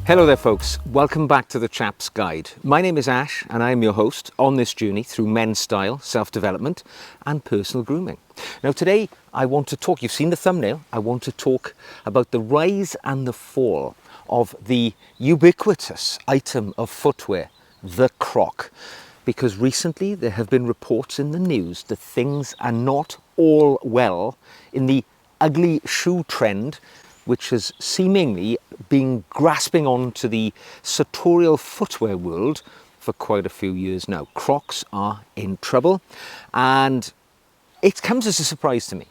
Hello there folks, welcome back to the Chap's Guide. My name is Ash and I am your host on this journey through men's style, self-development and personal grooming. Now today I want to talk, you've seen the thumbnail, I want to talk about the rise and the fall of the ubiquitous item of footwear, the Croc. Because recently there have been reports in the news that things are not all well in the ugly shoe trend, which has seemingly been grasping onto the sartorial footwear world for quite a few years now. Crocs are in trouble, and it comes as a surprise to me,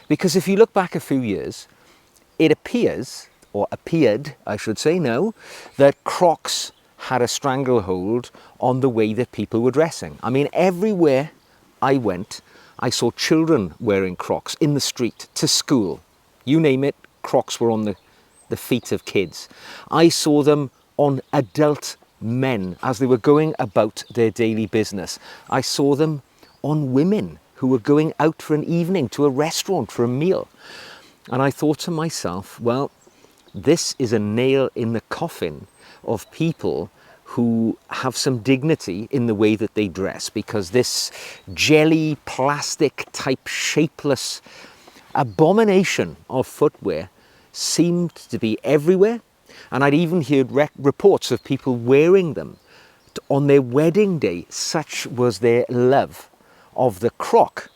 because if you look back a few years, it appears, or appeared, I should say now, that Crocs had a stranglehold on the way that people were dressing. I mean, everywhere I went, I saw children wearing Crocs in the street, to school, you name it. Crocs were on the feet of kids. I saw them on adult men as they were going about their daily business. I saw them on women who were going out for an evening to a restaurant for a meal. And I thought to myself, well, this is a nail in the coffin of people who have some dignity in the way that they dress, because this jelly, plastic type, shapeless abomination of footwear seemed to be everywhere, and I'd even heard reports of people wearing them on their wedding day. Such was their love of the Croc.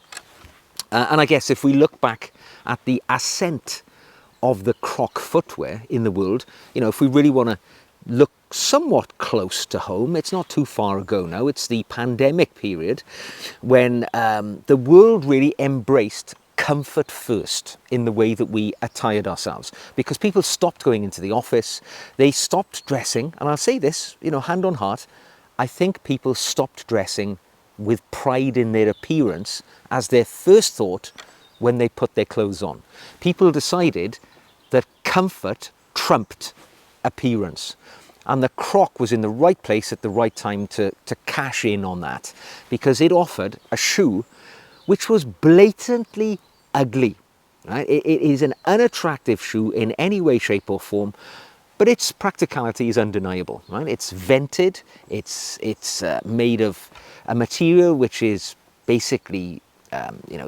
And I guess if we look back at the ascent of the Croc footwear in the world, you know, if we really want to look somewhat close to home, it's not too far ago now, it's the pandemic period when the world really embraced comfort first in the way that we attired ourselves, because people stopped going into the office, they stopped dressing, and I'll say this, you know, hand on heart, I think people stopped dressing with pride in their appearance as their first thought when they put their clothes on. People decided that comfort trumped appearance, and the Croc was in the right place at the right time to cash in on that, because it offered a shoe which was blatantly ugly. Right? It is an unattractive shoe in any way, shape or form, but its practicality is undeniable. Right? It's vented, it's made of a material which is basically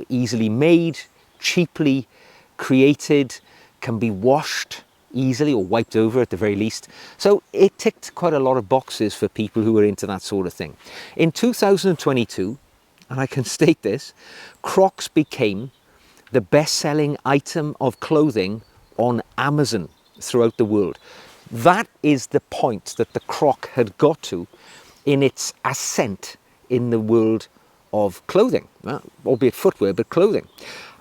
easily made, cheaply created, can be washed easily or wiped over at the very least. So it ticked quite a lot of boxes for people who were into that sort of thing. In 2022, and I can state this, Crocs became the best-selling item of clothing on Amazon throughout the world. That is the point that the Croc had got to in its ascent in the world of clothing, albeit footwear, but clothing.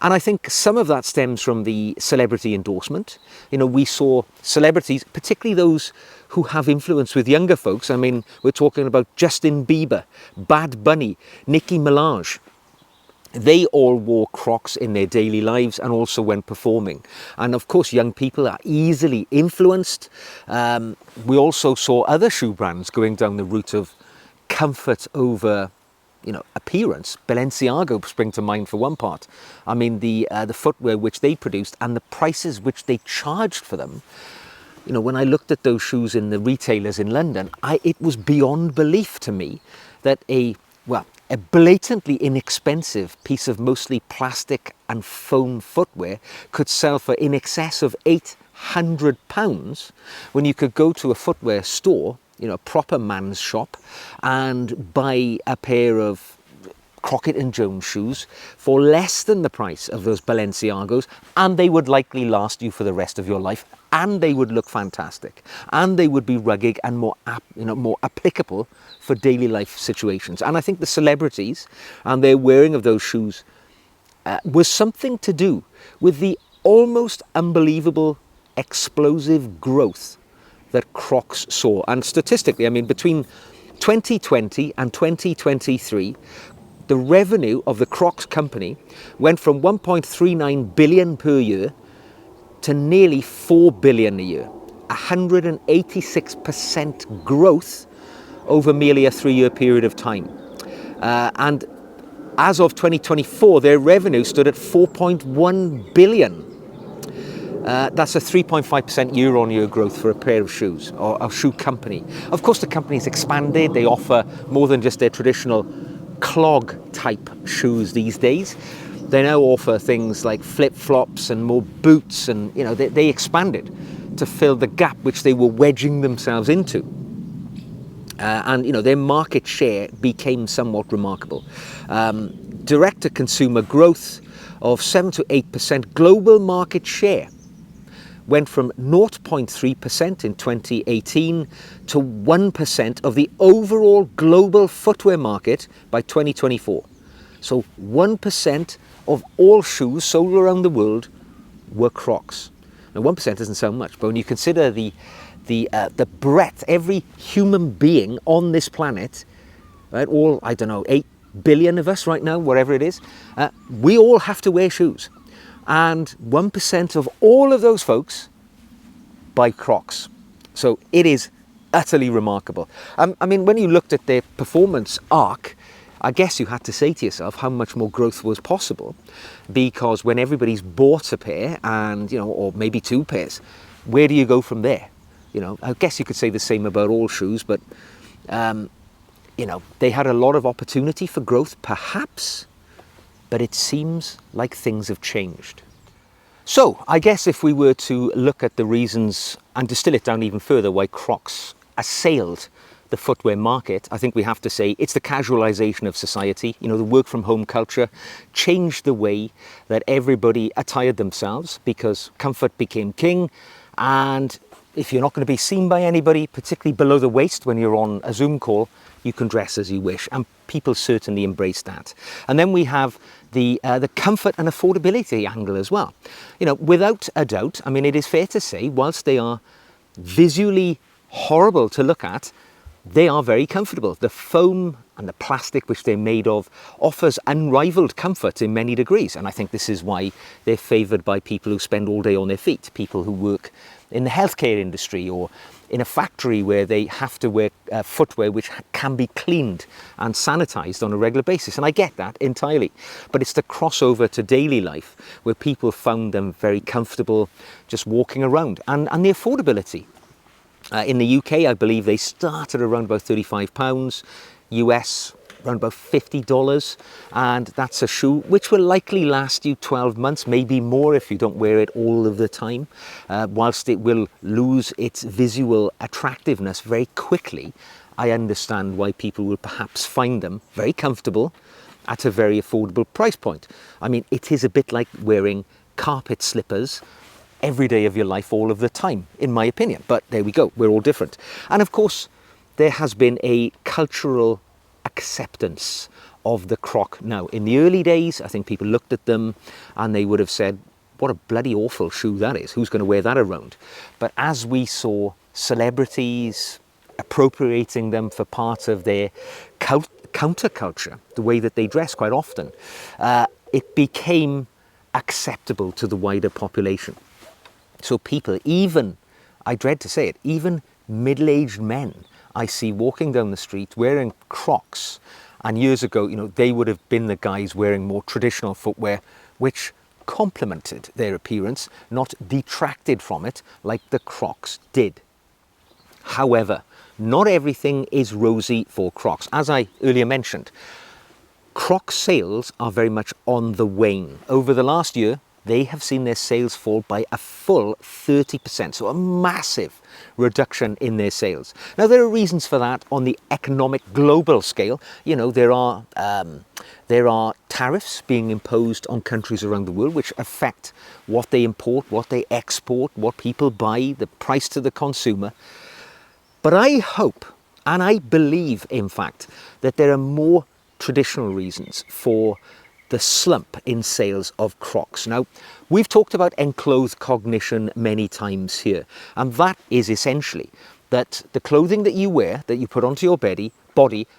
And I think some of that stems from the celebrity endorsement. You know, we saw celebrities, particularly those who have influence with younger folks. I mean, we're talking about Justin Bieber, Bad Bunny, Nicki Minaj. They all wore Crocs in their daily lives and also when performing. And of course, young people are easily influenced. We also saw other shoe brands going down the route of comfort over, you know, appearance. Balenciaga spring to mind for one part. I mean, the footwear which they produced and the prices which they charged for them. You know, when I looked at those shoes in the retailers in London, it was beyond belief to me that a blatantly inexpensive piece of mostly plastic and foam footwear could sell for in excess of £800 when you could go to a footwear store, you know, a proper man's shop, and buy a pair of Crockett and Jones shoes for less than the price of those Balenciagos, and they would likely last you for the rest of your life, and they would look fantastic, and they would be rugged and more applicable for daily life situations. And I think the celebrities and their wearing of those shoes was something to do with the almost unbelievable explosive growth that Crocs saw. And statistically, I mean, between 2020 and 2023, the revenue of the Crocs company went from 1.39 billion per year to nearly 4 billion a year, 186% growth over merely a 3-year period of time. And as of 2024, their revenue stood at 4.1 billion. That's a 3.5% year-on-year growth for a pair of shoes, or a shoe company. Of course, the company's expanded. They offer more than just their traditional clog-type shoes these days. They now offer things like flip-flops and more boots, and they expanded to fill the gap which they were wedging themselves into. And their market share became somewhat remarkable. Direct-to-consumer growth of 7 to 8%. Global market share went from 0.3% in 2018 to 1% of the overall global footwear market by 2024. So 1% of all shoes sold around the world were Crocs. Now 1% doesn't sound much, but when you consider the breadth, every human being on this planet, right, all, 8 billion of us right now, whatever it is, we all have to wear shoes. And 1% of all of those folks buy Crocs. So it is utterly remarkable. I mean, when you looked at their performance arc, I guess you had to say to yourself how much more growth was possible, because when everybody's bought a pair and, or maybe two pairs, where do you go from there? I guess you could say the same about all shoes, but, they had a lot of opportunity for growth, perhaps, but it seems like things have changed. So I guess if we were to look at the reasons and distill it down even further why Crocs assailed the footwear market, I think we have to say it's the casualization of society. The work from home culture changed the way that everybody attired themselves, because comfort became king. And if you're not going to be seen by anybody, particularly below the waist when you're on a Zoom call, you can dress as you wish, and people certainly embrace that. And then we have the comfort and affordability angle as well. Without a doubt, I mean, it is fair to say, whilst they are visually horrible to look at, they are very comfortable. The foam and the plastic which they're made of offers unrivaled comfort in many degrees, and I think this is why they're favoured by people who spend all day on their feet, people who work in the healthcare industry or in a factory where they have to wear footwear which can be cleaned and sanitized on a regular basis. And I get that entirely. But it's the crossover to daily life where people found them very comfortable just walking around. And the affordability. In the UK, I believe they started around about £35, US around about $50, and that's a shoe which will likely last you 12 months, maybe more if you don't wear it all of the time. Whilst it will lose its visual attractiveness very quickly, I understand why people will perhaps find them very comfortable at a very affordable price point. I mean, it is a bit like wearing carpet slippers every day of your life all of the time, in my opinion. But there we go, we're all different. And of course, there has been a cultural acceptance of the Croc now. In the early days, I think people looked at them and they would have said, what a bloody awful shoe that is. Who's going to wear that around? But as we saw celebrities appropriating them for part of their counterculture, the way that they dress quite often, it became acceptable to the wider population. So people, even, I dread to say it, even middle-aged men I see walking down the street wearing Crocs, and years ago, they would have been the guys wearing more traditional footwear, which complemented their appearance, not detracted from it like the Crocs did. However, not everything is rosy for Crocs. As I earlier mentioned, Crocs sales are very much on the wane. Over the last year, they have seen their sales fall by a full 30%, so a massive reduction in their sales. Now, there are reasons for that on the economic global scale. There are tariffs being imposed on countries around the world which affect what they import, what they export, what people buy, the price to the consumer. But I hope, and I believe, in fact, that there are more traditional reasons for the slump in sales of Crocs. Now, we've talked about enclothed cognition many times here, and that is essentially that the clothing that you wear, that you put onto your body,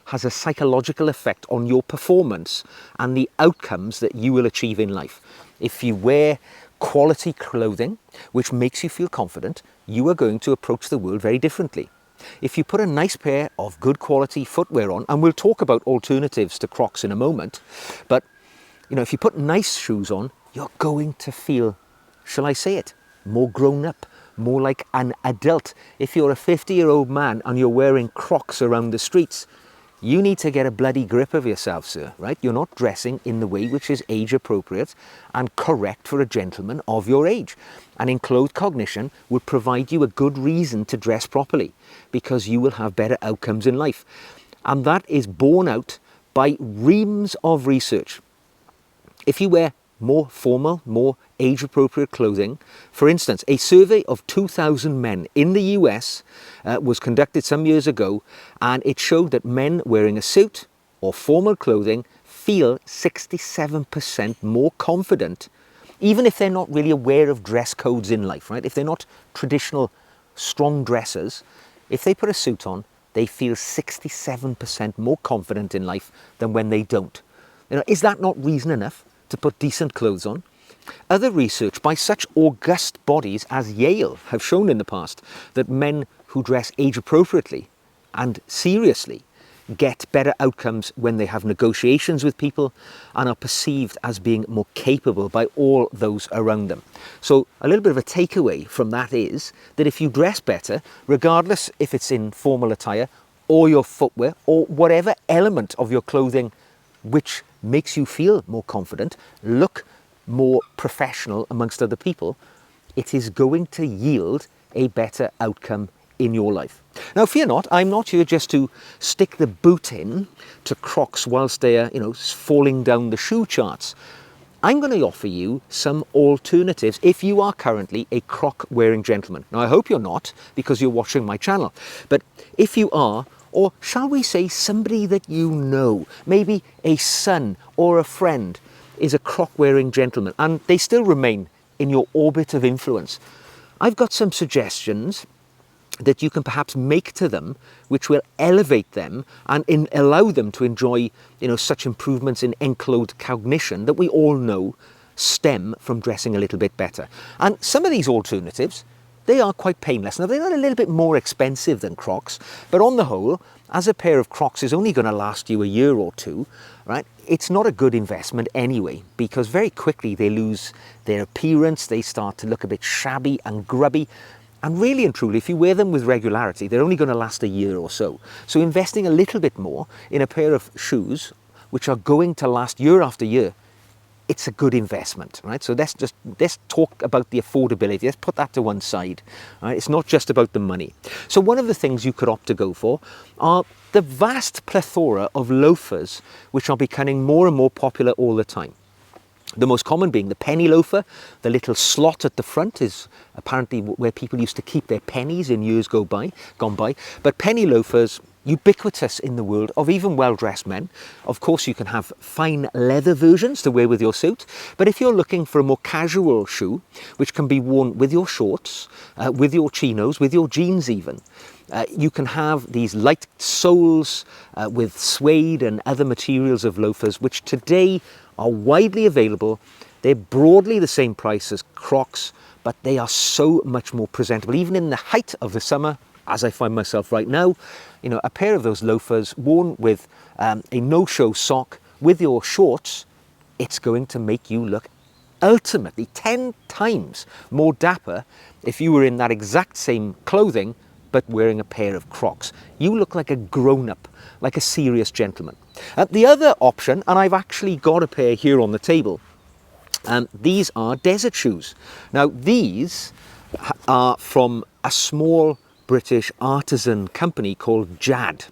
has a psychological effect on your performance and the outcomes that you will achieve in life. If you wear quality clothing, which makes you feel confident, you are going to approach the world very differently. If you put a nice pair of good quality footwear on, and we'll talk about alternatives to Crocs in a moment, but if you put nice shoes on, you're going to feel, shall I say it, more grown up, more like an adult. If you're a 50-year-old man and you're wearing Crocs around the streets, you need to get a bloody grip of yourself, sir, right? You're not dressing in the way which is age appropriate and correct for a gentleman of your age. And enclosed cognition would provide you a good reason to dress properly, because you will have better outcomes in life. And that is borne out by reams of research. If you wear more formal, more age-appropriate clothing, for instance, a survey of 2,000 men in the US was conducted some years ago, and it showed that men wearing a suit or formal clothing feel 67% more confident, even if they're not really aware of dress codes in life, right? If they're not traditional strong dressers, if they put a suit on, they feel 67% more confident in life than when they don't. You know, is that not reason enough to put decent clothes on? Other research by such august bodies as Yale have shown in the past that men who dress age appropriately and seriously get better outcomes when they have negotiations with people and are perceived as being more capable by all those around them. So a little bit of a takeaway from that is that if you dress better, regardless if it's in formal attire or your footwear or whatever element of your clothing which makes you feel more confident, look more professional amongst other people, it is going to yield a better outcome in your life. Now, fear not, I'm not here just to stick the boot in to Crocs whilst they are, falling down the shoe charts. I'm going to offer you some alternatives if you are currently a Croc wearing gentleman. Now, I hope you're not, because you're watching my channel. But if you are, or shall we say somebody that you know, maybe a son or a friend is a Croc wearing gentleman and they still remain in your orbit of influence, I've got some suggestions that you can perhaps make to them which will elevate them and allow them to enjoy such improvements in enclosed cognition that we all know stem from dressing a little bit better. And some of these alternatives, they are quite painless. Now, they're a little bit more expensive than Crocs, but on the whole, as a pair of Crocs is only going to last you a year or two, right, it's not a good investment anyway, because very quickly they lose their appearance, they start to look a bit shabby and grubby, and really and truly, if you wear them with regularity, they're only going to last a year or so. So investing a little bit more in a pair of shoes, which are going to last year after year, it's a good investment, right? So let's talk about the affordability. Let's put that to one side, right? It's not just about the money. So one of the things you could opt to go for are the vast plethora of loafers, which are becoming more and more popular all the time. The most common being the penny loafer. The little slot at the front is apparently where people used to keep their pennies in years gone by. But penny loafers, ubiquitous in the world of even well-dressed men. Of course, you can have fine leather versions to wear with your suit, but if you're looking for a more casual shoe, which can be worn with your shorts, with your chinos, with your jeans even, you can have these light soles with suede and other materials of loafers, which today are widely available. They're broadly the same price as Crocs, but they are so much more presentable. Even in the height of the summer, as I find myself right now, a pair of those loafers worn with a no-show sock with your shorts, it's going to make you look ultimately 10 times more dapper if you were in that exact same clothing but wearing a pair of Crocs. You look like a grown-up, like a serious gentleman. The other option, and I've actually got a pair here on the table, these are desert shoes. Now, these are from a small British artisan company called Jad,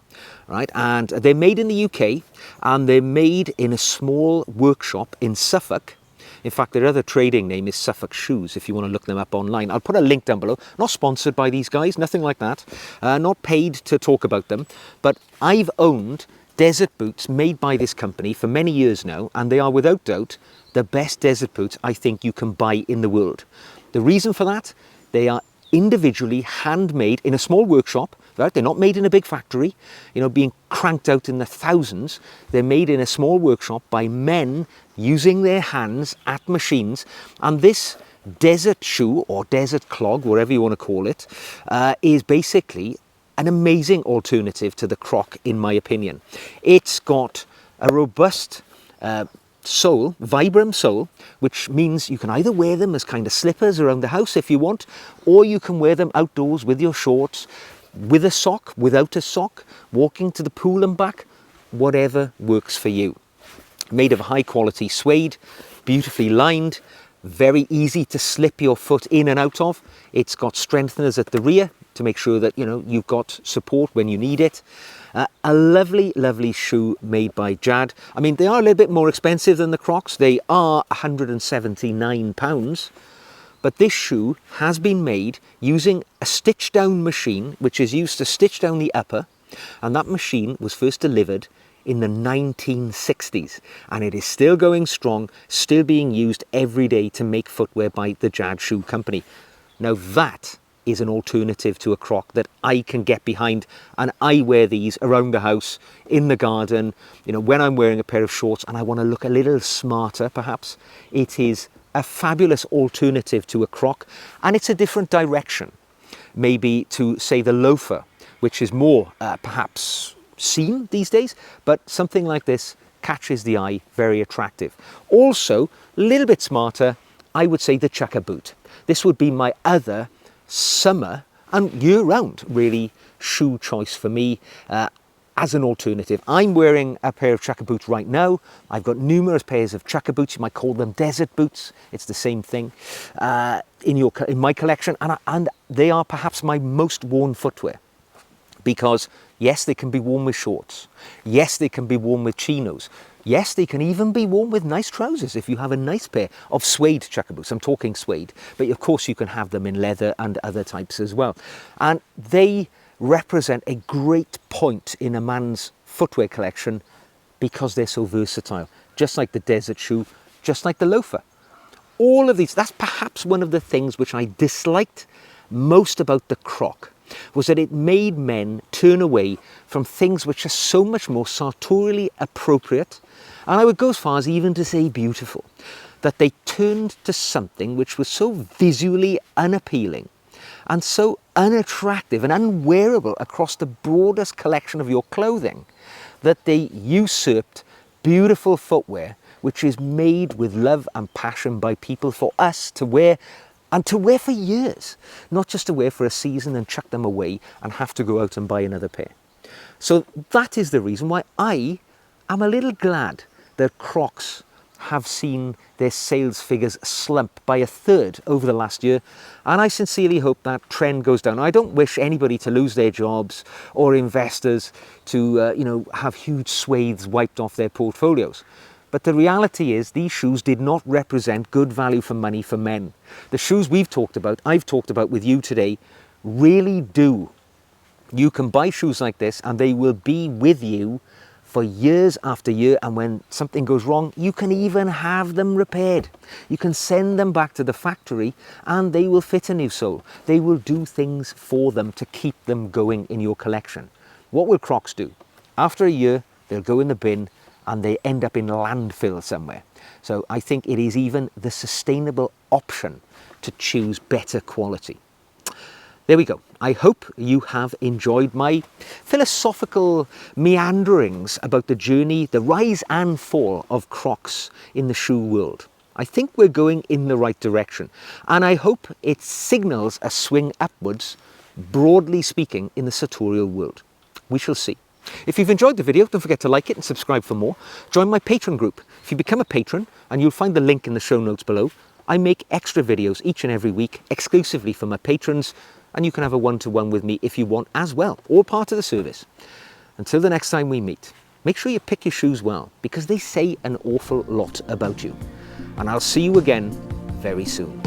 right? And they're made in the UK, and they're made in a small workshop in Suffolk. In fact, their other trading name is Suffolk Shoes, if you want to look them up online. I'll put a link down below. Not sponsored by these guys, nothing like that. Not paid to talk about them. But I've owned desert boots made by this company for many years now, and they are without doubt the best desert boots I think you can buy in the world. The reason for that, they are individually handmade in a small workshop, right? They're not made in a big factory, being cranked out in the thousands. They're made in a small workshop by men using their hands at machines. And this desert shoe or desert clog, whatever you want to call it, is basically an amazing alternative to the Croc, in my opinion. It's got a robust sole, Vibram sole, which means you can either wear them as kind of slippers around the house if you want, or you can wear them outdoors with your shorts, with a sock, without a sock, walking to the pool and back, whatever works for you. Made of high quality suede, beautifully lined, very easy to slip your foot in and out of. It's got strengtheners at the rear to make sure that you've got support when you need it. A lovely, lovely shoe made by Jad. I mean, they are a little bit more expensive than the Crocs. They are £179, but this shoe has been made using a stitch down machine, which is used to stitch down the upper, and that machine was first delivered in the 1960s, and it is still going strong, still being used every day to make footwear by the Jad Shoe Company. Now that is an alternative to a Croc that I can get behind, and I wear these around the house, in the garden, when I'm wearing a pair of shorts and I want to look a little smarter perhaps. It is a fabulous alternative to a Croc, and it's a different direction maybe to, say, the loafer, which is more perhaps seen these days, but something like this catches the eye, very attractive. Also, a little bit smarter, I would say the chukka boot. This would be my other summer and year-round really shoe choice for me as an alternative. I'm wearing a pair of chukka boots right now. I've got numerous pairs of chukka boots. You might call them desert boots. It's the same thing in my collection, and they are perhaps my most worn footwear, because yes, they can be worn with shorts. Yes, they can be worn with chinos. Yes, they can even be worn with nice trousers if you have a nice pair of suede chukka boots. I'm talking suede, but of course you can have them in leather and other types as well. And they represent a great point in a man's footwear collection because they're so versatile, just like the desert shoe, just like the loafer. All of these, that's perhaps one of the things which I disliked most about the Croc, was that it made men turn away from things which are so much more sartorially appropriate, and I would go as far as even to say beautiful, that they turned to something which was so visually unappealing and so unattractive and unwearable across the broadest collection of your clothing, that they usurped beautiful footwear which is made with love and passion by people for us to wear, and to wear for years, not just to wear for a season and chuck them away and have to go out and buy another pair. So that is the reason why I am a little glad that Crocs have seen their sales figures slump by 1/3 over the last year, and I sincerely hope that trend goes down. I don't wish anybody to lose their jobs or investors to have huge swathes wiped off their portfolios. But the reality is these shoes did not represent good value for money for men. The shoes I've talked about with you today, really do. You can buy shoes like this and they will be with you for years after year, and when something goes wrong, you can even have them repaired. You can send them back to the factory and they will fit a new sole. They will do things for them to keep them going in your collection. What will Crocs do? After a year, they'll go in the bin and they end up in landfill somewhere. So I think it is even the sustainable option to choose better quality. There we go. I hope you have enjoyed my philosophical meanderings about the journey, the rise and fall of Crocs in the shoe world. I think we're going in the right direction, and I hope it signals a swing upwards, broadly speaking, in the sartorial world. We shall see. If you've enjoyed the video, don't forget to like it and subscribe for more. Join my Patreon group. If you become a patron, and you'll find the link in the show notes below, I make extra videos each and every week exclusively for my patrons, and you can have a one-to-one with me if you want as well, all part of the service. Until the next time we meet, make sure you pick your shoes well, because they say an awful lot about you. And I'll see you again very soon.